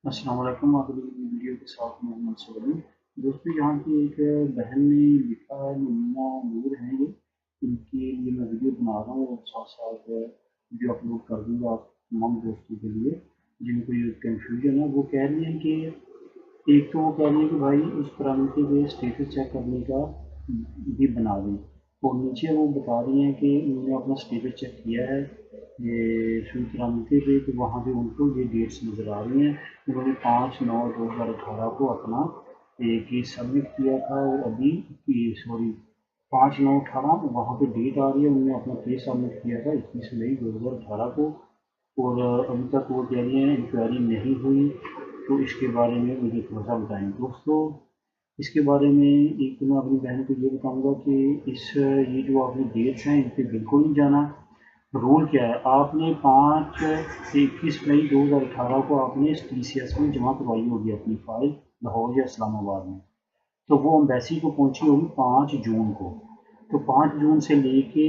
अस्सलाम वालेकुम। आप अभी वीडियो के साथ मोहम्मद सवाली। दोस्तों, यहाँ की एक बहन ने लिखा है, मुन्ना नूर हैं ये। इनके लिए मैं वीडियो बना रहा हूँ और साथ साथ वीडियो अपलोड कर दूँगा आप तमाम दोस्तों के लिए जिनको ये कन्फ्यूजन है। वो कह रही हैं कि एक तो वो कह रही है कि भाई उस कराटे के स्टेटस चेक करने का भी बना दें, और नीचे वो बता रही हैं कि उन्होंने अपना स्टेटस चेक किया है ये सुई कराटे पे, तो वहाँ पे उनको ये डेट्स नज़र आ रही हैं। उन्होंने 5/9/2018 को अपना केस सबमिट किया था, और अभी सॉरी 5/9/18 वहाँ पे डेट आ रही है, उन्होंने अपना केस सबमिट किया था 21 मई 2018 को। और अभी तक वो कह रही हैं इंक्वायरी नहीं हुई। तो इसके बारे में मुझे थोड़ा सा बताएं दोस्तों। इसके बारे में एक तो मैं अपनी बहन को ये बताऊंगा कि ये जो आपने डेट्स हैं इन पर बिल्कुल नहीं जाना। रूल क्या है, आपने 21 मई 2018 को आपने TCS में जमा करवाई होगी अपनी फ़ाइल, लाहौर या इस्लामाबाद में। तो वो अम्बेसी को पहुंची होगी 5 जून को। तो 5 जून से लेके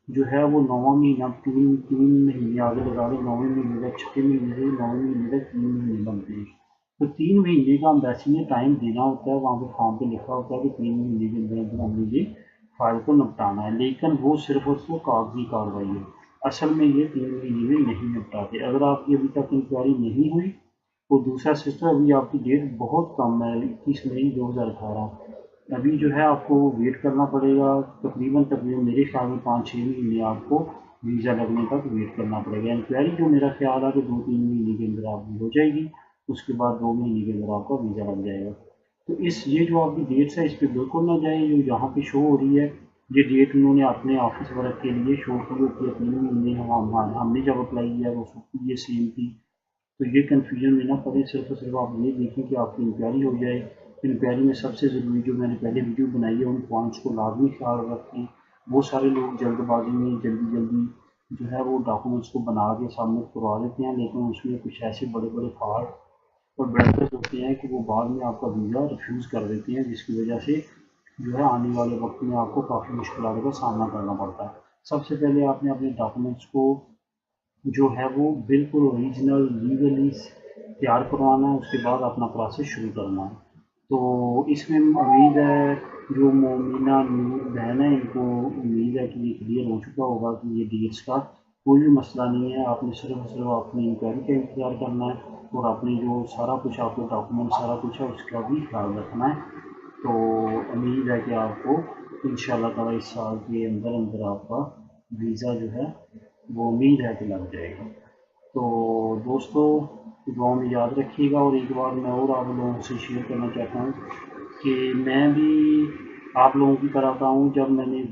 जो है वो 9वां महीना, तीन तीन महीने आगे लगा लें, 9वें महीने तक, 6वें महीने से 9वें महीने तक 3 महीने बनते हैं। तो 3 महीने का अम्बेसी ने टाइम देना होता है, वहाँ पे फॉर्म पे लिखा होता है कि 3 महीने के अंदर अंदर हमने ये फाइल को निपटाना है। लेकिन वो सिर्फ और सिर्फ कागजी कार्रवाई है, असल में ये 3 महीने में नहीं निपटाते। अगर आपकी अभी तक इंक्वायरी नहीं हुई, वो दूसरा सिस्टम, अभी आपकी डेट बहुत कम है 21 मई 2018। अभी जो है आपको वेट करना पड़ेगा, तकरीबन तकरीबन मेरे ख्याल में 5-6 महीने आपको वीज़ा लगने तक वेट करना पड़ेगा। इंक्वायरी जो मेरा ख्याल है कि 2-3 महीने के अंदर आपकी हो जाएगी, उसके बाद 2 महीने के अंदर आपका वीज़ा लग जाएगा। तो ये जो आपकी डेट्स है इस पर बिल्कुल ना जाए। जो यहाँ पे शो हो रही है, ये डेट उन्होंने अपने ऑफिस वर्क के लिए शो की होती है 3 महीने। हमने जब अप्लाई किया तो उसकी ये सेम थी। तो ये कन्फ्यूजन में ना पड़े, सिर्फ और सिर्फ आप ये देखें कि आपकी इंक्वायरी हो जाए। इंक्वायरी में सबसे ज़रूरी, जो मैंने पहले वीडियो बनाई है, उन पॉइंट्स को लाजमी ख्याल रखें। बहुत सारे लोग जल्दबाजी में जल्दी जल्दी जो है वो डॉक्यूमेंट्स को बना के सबमिट करवा देते हैं, लेकिन उसमें कुछ ऐसे बड़े बड़े फॉल्ट और ब्लंडर्स होते हैं कि वो बाद में आपका वीज़ा रिफ्यूज़ कर देते हैं, जिसकी वजह से जो है आने वाले वक्त में आपको काफ़ी मुश्किलों का सामना करना पड़ता है। सबसे पहले आपने अपने डॉक्यूमेंट्स को जो है वो बिल्कुल ओरिजिनल लीगली तैयार करवाना है, उसके बाद अपना प्रोसेस शुरू करना है। तो इसमें उम्मीद है जो मोमिना नूर बहन है, इनको उम्मीद है कि ये क्लियर हो चुका होगा कि ये डेट्स का कोई भी मसला नहीं है। आपने सिर्फ और सिर्फ अपनी इंक्वायरी का इंतज़ार करना है, और अपनी जो सारा कुछ आपके डॉक्यूमेंट सारा कुछ है उसका भी ख्याल रखना है। तो उम्मीद है कि आपको इंशाल्लाह ताला इस साल के अंदर अंदर आपका वीज़ा जो है वो उम्मीद है कि लग जाएगा। तो दोस्तों, दुआ में याद रखिएगा। और एक बार मैं और आप लोगों से शेयर करना चाहता हूँ कि मैं भी आप लोगों की तरह का हूँ। जब मैंने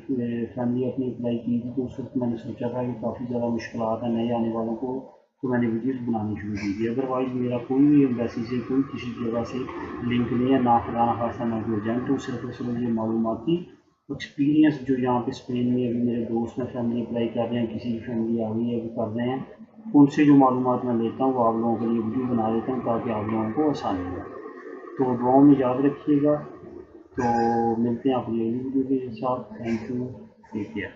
फैमिली अपनी अप्लाई की थी, तो उस वक्त मैंने सोचा था कि काफ़ी ज़्यादा मुश्किलात हैं नए आने वालों को, तो मैंने वीडियोस बनानी शुरू की थी। अदरवाइज़ मेरा कोई भी एम्बेसी से कोई किसी जगह से लिंक नहीं है, ना खुदा ना खासा ना कोई एजेंट। तो सिर्फ और सिर्फ ये मालूमाती एक्सपीरियंस जो यहाँ पे स्पेन में अभी मेरे दोस्त हैं फैमिली अप्लाई कर रहे हैं, किसी की फैमिली आ गई है अभी कर रहे हैं, उनसे जो मालूमात मैं लेता हूँ वो आप लोगों के लिए वीडियो बना देता हूँ, ताकि आप लोगों को आसानी हो। तो दुआओं में याद रखिएगा। तो मिलते हैं अपनी अगली वीडियो के साथ। Thank you, take care.